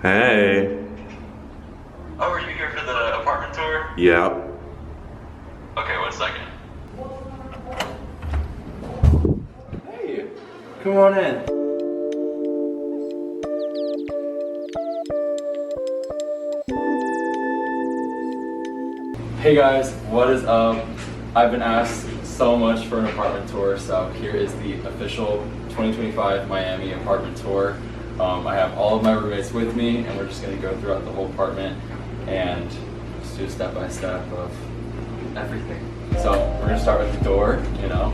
Hey. Oh, are you here for the apartment tour? Yeah. Okay, 1 second. Hey, come on in. Hey guys, what is up? I've been asked so much for an apartment tour, so here is the official 2025 Miami apartment tour. I have all of my roommates with me, and we're just gonna go throughout the whole apartment and just do a step-by-step of everything. So we're gonna start with the door, you know,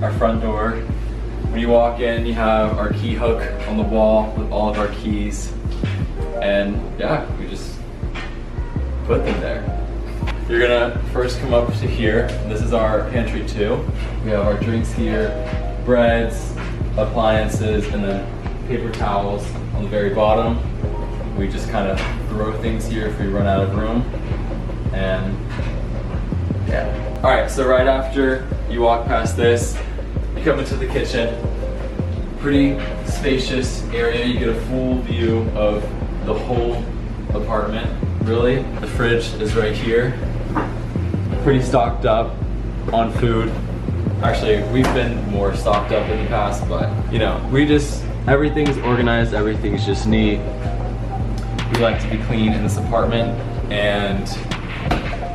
our front door. When you walk in, you have our key hook on the wall with all of our keys, and yeah, we just put them there. You're gonna first come up to here. This is our pantry too. We have our drinks here, breads, appliances, and then paper towels on the very bottom. We just kind of throw things here if we run out of room. And yeah. All right, so right after you walk past this, you come into the kitchen. Pretty spacious area. You get a full view of the whole apartment, really. The fridge is right here. Pretty stocked up on food. Actually, we've been more stocked up in the past, but you know, everything's organized, everything's just neat. We like to be clean in this apartment, and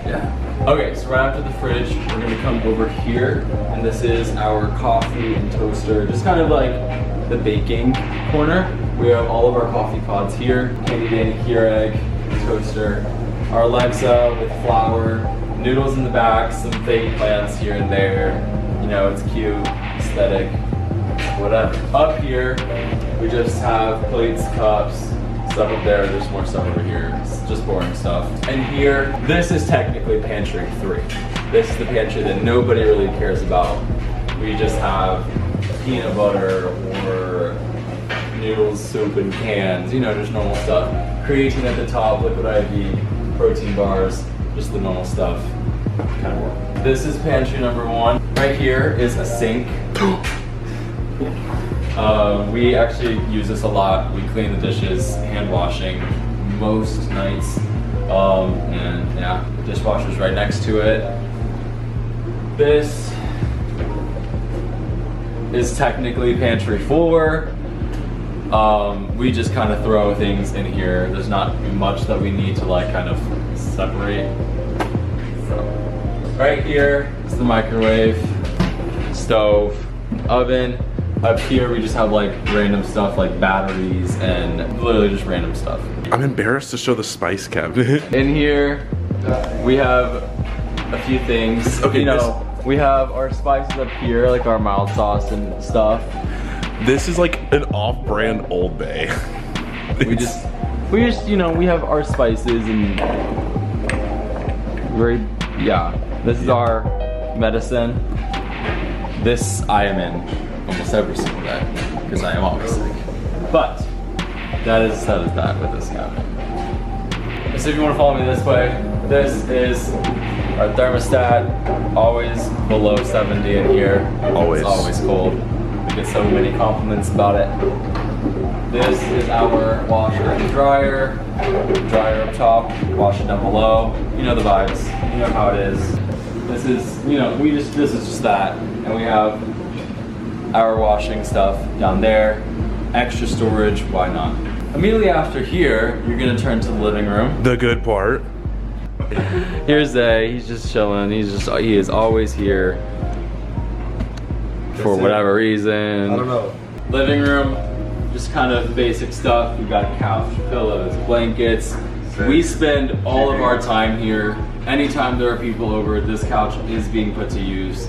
yeah. Okay, so right after the fridge, we're gonna come over here, and this is our coffee and toaster, just kind of like the baking corner. We have all of our coffee pods here, candy Danny Keurig, toaster, our Alexa with flour, noodles in the back, some fake plants here and there. You know, it's cute, aesthetic, whatever. Up here, we just have plates, cups, stuff up there. There's more stuff over here. It's just boring stuff. And here, this is technically pantry 3. This is the pantry that nobody really cares about. We just have peanut butter or noodles, soup in cans, you know, just normal stuff. Creatine at the top, liquid IV, protein bars, just the normal stuff. Kind of work. This is pantry number 1. Right here is a sink. We actually use this a lot. We clean the dishes, hand washing most nights. And yeah, the dishwasher's right next to it. This is technically pantry 4. We just kind of throw things in here. There's not much that we need to like kind of separate. So, right here is the microwave, stove, oven. Up here we just have like random stuff like batteries and literally just random stuff. I'm embarrassed to show the spice cabinet. In here we have a few things. Okay, you know, we have our spices up here, like our mild sauce and stuff. This is like an off-brand Old Bay. we just, you know, we have our spices and yeah. This is our medicine. This I am in almost every single day because I am always sick. But that is that with this cabinet. So if you want to follow me this way, this is our thermostat, always below 70 in here. Always. It's always cold. We get so many compliments about it. This is our washer and dryer. Dryer up top, washer down below. You know the vibes. You know how it is. This is, you know, this is just that. And we have our washing stuff down there. Extra storage, why not? Immediately after here, you're gonna turn to the living room. The good part. Here's Zay, he's just chilling. He is always here. For whatever reason. I don't know. Living room, just kind of basic stuff. We've got couch, pillows, blankets. We spend all of our time here. Anytime there are people over, this couch is being put to use.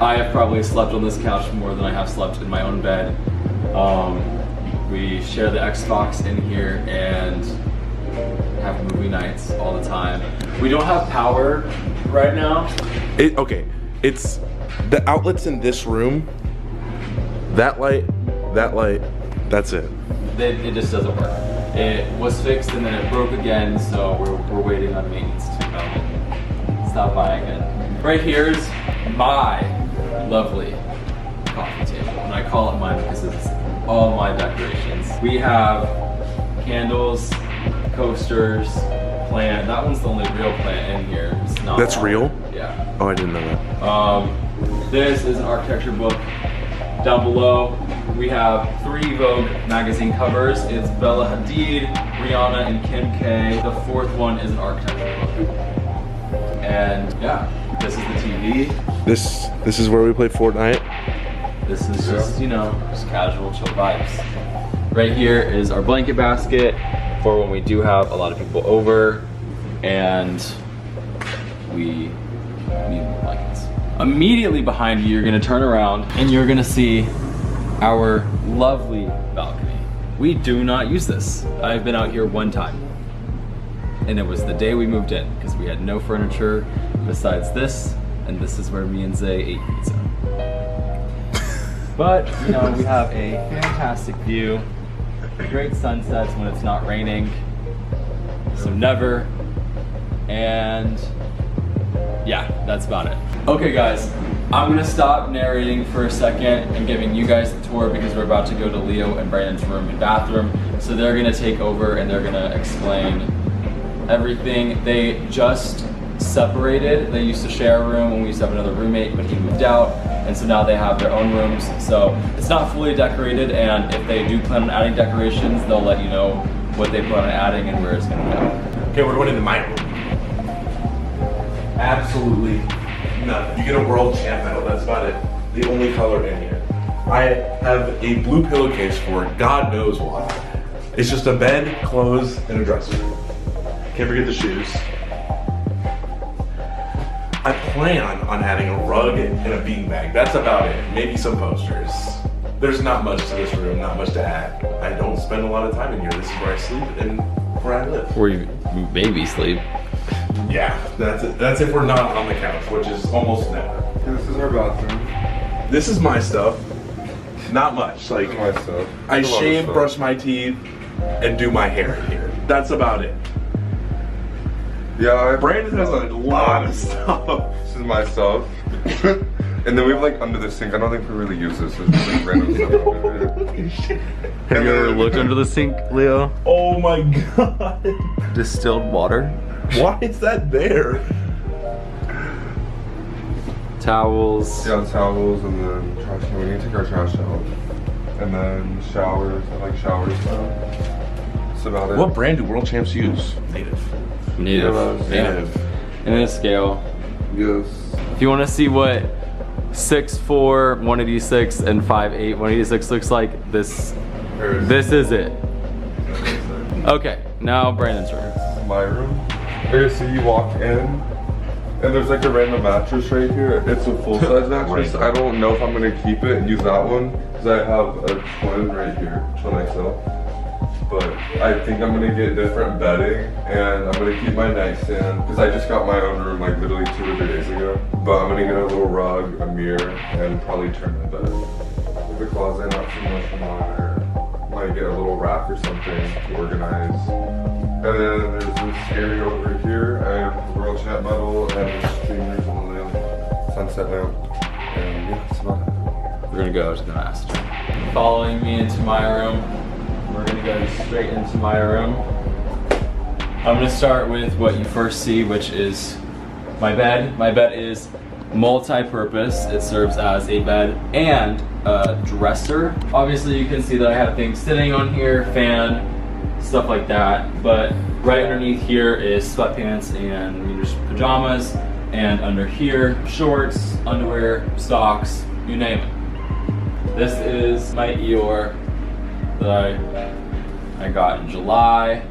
I have probably slept on this couch more than I have slept in my own bed. We share the Xbox in here and have movie nights all the time. We don't have power right now. Okay, it's the outlets in this room. That light, that's it. It just doesn't work. It was fixed and then it broke again, so we're waiting on maintenance to come stop by again. Right here's my lovely coffee table, and I call it mine because it's all my decorations. We have candles coasters, plant. That one's the only real plant in here. It's not. That's real? Yeah. Oh, I didn't know that. This is an architecture book. Down below, we have 3 Vogue magazine covers. It's Bella Hadid, Rihanna, and Kim K. The 4th one is an architecture book. And yeah, this is the TV. This is where we play Fortnite. This is just, you know, just casual, chill vibes. Right here is our blanket basket for when we do have a lot of people over and we need more blankets. Immediately behind you, you're gonna turn around and you're gonna see our lovely balcony. We do not use this. I've been out here one time. And it was the day we moved in because we had no furniture besides this, and this is where me and Zay ate pizza. But, you know, we have a fantastic view, great sunsets when it's not raining, so never, and yeah, that's about it. Okay guys, I'm gonna stop narrating for a second and giving you guys the tour because we're about to go to Leo and Brandon's room and bathroom, so they're gonna take over and they're gonna explain everything. They just separated. They used to share a room when we used to have another roommate, but he moved out, and so now they have their own rooms. So it's not fully decorated, and if they do plan on adding decorations, they'll let you know what they plan on adding and where it's gonna go. Okay, we're going into my room. Absolutely nothing. You get a world champ medal, that's about it. The only color in here. I have a blue pillowcase for God knows why. It's just a bed, clothes, and a dresser. Can't forget the shoes. I plan on adding a rug and a beanbag. That's about it. Maybe some posters. There's not much to this room, not much to add. I don't spend a lot of time in here. This is where I sleep and where I live. Where you maybe sleep. Yeah, that's it. That's if we're not on the couch, which is almost never. This is our bathroom. This is my stuff. Not much. Like, This is my stuff. I A lot of shave, stuff. brush my teeth, and do my hair in here. That's about it. Yeah, Brandon has a lot of stuff. This is my stuff. And then we have like under the sink. I don't think we really use this. There's just like random stuff under here. Have you ever looked under the sink, Leo? Oh my god. Distilled water? Why is that there? Towels. Yeah, towels and then trash can. We need to take our trash out. And then showers. I like showers now. That's about it. What brand do world champs use? Native. Native. Yeah, Native. And then a scale. Yes. If you want to see what 6'4", 186 and 5'8", 186 looks like, this is it. Okay, now Brandon's room. This is my room. Okay, so you walk in, and there's like a random mattress right here. It's a full-size mattress. I don't know if I'm gonna keep it and use that one, because I have a twin right here, twin XL. But I think I'm gonna get different bedding, and I'm gonna keep my nightstand, because I just got my own room like literally 2 or 3 days ago. But I'm gonna get a little rug, a mirror, and probably turn my bed. The closet, not too much in there. Might get a little rack or something to organize. And then there's this area over here. I have the World Champ medal and the streamers and the lamp, sunset lamp. And yeah, that's about it. We're gonna go to the master. Following me into my room, we're gonna go straight into my room. I'm gonna start with what you first see, which is my bed. My bed is multi-purpose. It serves as a bed and a dresser. Obviously you can see that I have things sitting on here, fan, stuff like that. But right underneath here is sweatpants and pajamas. And under here, shorts, underwear, socks, you name it. This is my Eeyore that I got in July.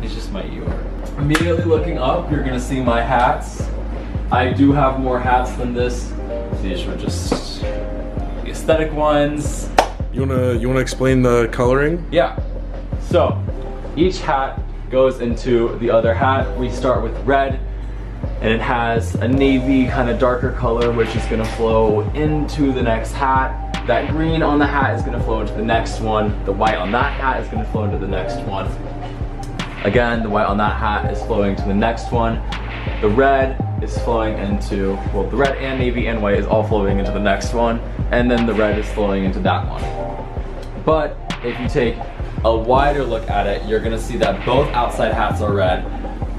It's just my Eeyore. Immediately looking up, you're gonna see my hats. I do have more hats than this. These were just the aesthetic ones. You wanna explain the coloring? Yeah. So each hat goes into the other hat. We start with red, and it has a navy kind of darker color, which is gonna flow into the next hat. That green on the hat is gonna flow into the next one. The white on that hat is gonna flow into the next one. Again, the white on that hat is flowing to the next one. The red is flowing into, well, the red and navy and white is all flowing into the next one. And then the red is flowing into that one. But if you take a wider look at it, you're gonna see that both outside hats are red,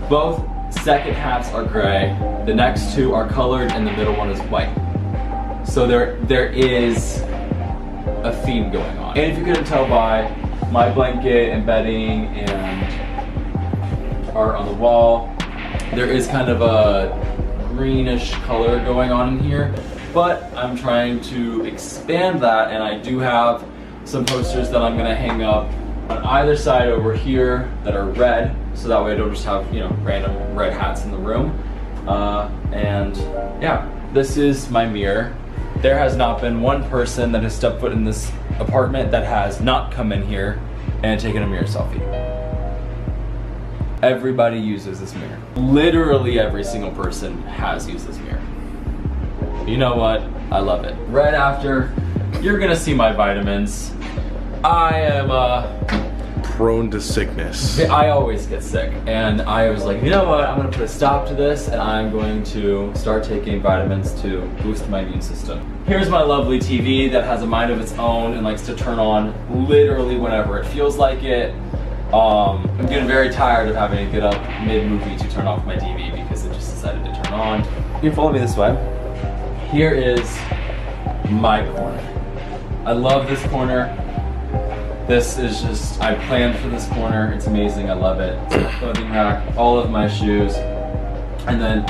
both second hats are gray, the next two are colored, and the middle one is white. So there is a theme going on. And if you couldn't tell by my blanket and bedding and art on the wall, there is kind of a greenish color going on in here, but I'm trying to expand that, and I do have some posters that I'm gonna hang up on either side over here that are red, so that way I don't just have, you know, random red hats in the room. And yeah, this is my mirror. There has not been one person that has stepped foot in this apartment that has not come in here and taken a mirror selfie. Everybody uses this mirror. Literally every single person has used this mirror. You know what? I love it. Right after, you're gonna see my vitamins. I am Prone to sickness. I always get sick, and I was like, you know what, I'm gonna put a stop to this, and I'm going to start taking vitamins to boost my immune system. Here's my lovely TV that has a mind of its own and likes to turn on literally whenever it feels like it. I'm getting very tired of having to get up mid-movie to turn off my TV because it just decided to turn on. You can follow me this way. Here is my corner. I love this corner. This is just, I planned for this corner. It's amazing, I love it. It's my clothing rack, all of my shoes, and then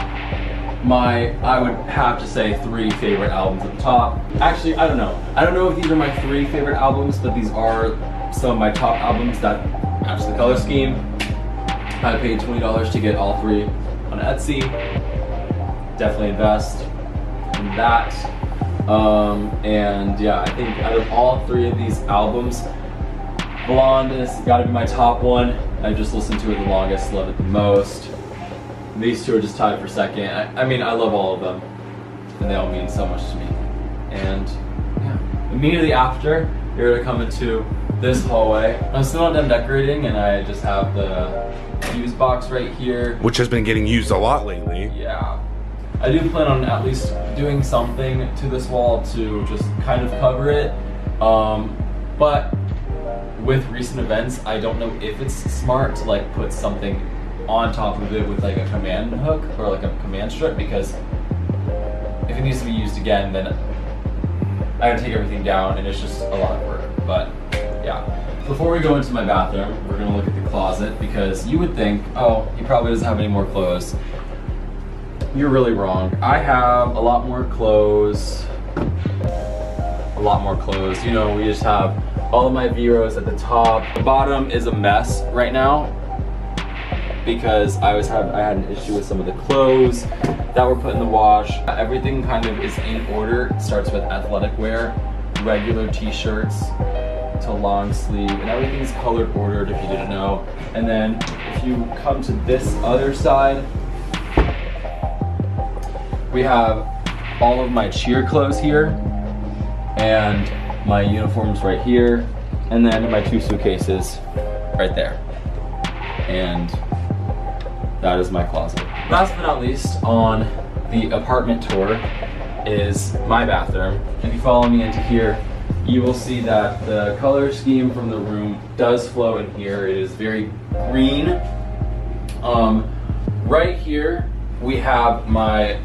I would have to say 3 favorite albums at the top. Actually, I don't know. I don't know if these are my 3 favorite albums, but these are some of my top albums that match the color scheme. I paid $20 to get all 3 on Etsy. Definitely invest in that. And yeah, I think out of all 3 of these albums, Blonde has got to be my top one. I just listened to it the longest, love it the most. These 2 are just tied for second. I mean, I love all of them, and they all mean so much to me. And yeah, immediately after, you're gonna come into this hallway. I'm still not done decorating, and I just have the fuse box right here, Which has been getting used a lot lately. Yeah. I do plan on at least doing something to this wall to just kind of cover it. But with recent events, I don't know if it's smart to like put something on top of it with like a command hook or like a command strip, because if it needs to be used again, then I gotta take everything down and it's just a lot of work. But yeah. Before we go into my bathroom, we're gonna look at the closet, because you would think, oh, he probably doesn't have any more clothes. You're really wrong. I have a lot more clothes. A lot more clothes. You know, we just have all of my Veros at the top. The bottom is a mess right now because I had an issue with some of the clothes that were put in the wash. Everything kind of is in order. It starts with athletic wear, regular t-shirts to long sleeve, and everything's colored ordered if you didn't know. And then if you come to this other side, we have all of my cheer clothes here, and my uniforms right here, and then my 2 suitcases right there. And that is my closet. Last but not least, on the apartment tour is my bathroom. If you follow me into here, you will see that the color scheme from the room does flow in here. It is very green. Right here, we have my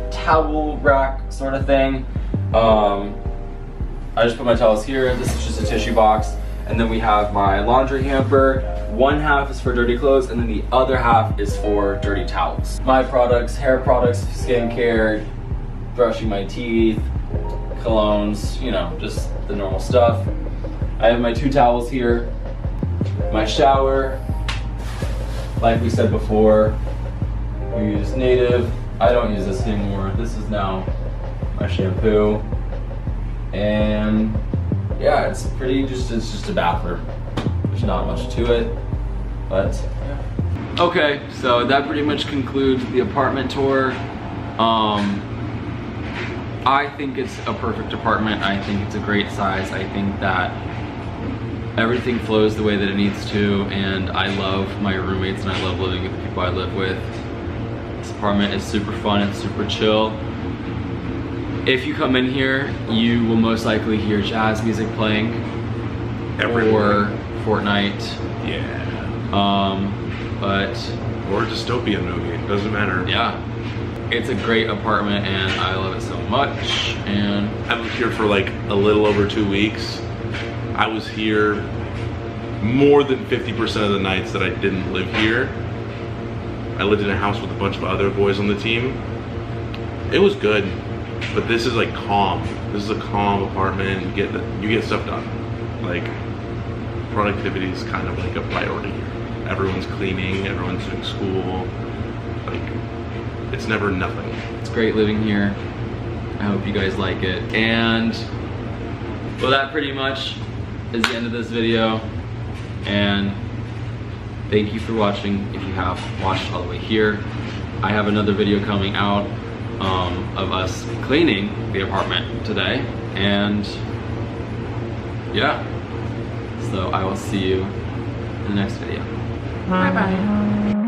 towel rack sort of thing. I just put my towels here. This is just a tissue box. And then we have my laundry hamper. One half is for dirty clothes, and then the other half is for dirty towels. My products, hair products, skincare, brushing my teeth, colognes, you know, just the normal stuff. I have my 2 towels here. My shower, like we said before, we use Native. I don't use this anymore. This is now my shampoo. And yeah, it's pretty, it's just a bathroom. There's not much to it, but yeah. Okay, so that pretty much concludes the apartment tour. I think it's a perfect apartment. I think it's a great size. I think that everything flows the way that it needs to, and I love my roommates and I love living with the people I live with. This apartment is super fun and super chill. If you come in here, you will most likely hear jazz music playing Every or morning. Fortnite. Yeah. But Or a dystopian movie. It doesn't matter. yeah, it's a great apartment and I love it so much. And I was here for like a little over 2 weeks. I was here more than 50% of the nights that I didn't live here. I lived in a house with a bunch of other boys on the team. It was good, but this is like calm. This is a calm apartment. You get stuff done. Like, productivity is kind of like a priority here. Everyone's cleaning, everyone's doing school. Like, it's never nothing. it's great living here. I hope you guys like it. And well, that pretty much is the end of this video. And thank you for watching if you have watched all the way here. I have another video coming out of us cleaning the apartment today. And yeah, so I will see you in the next video. Bye bye.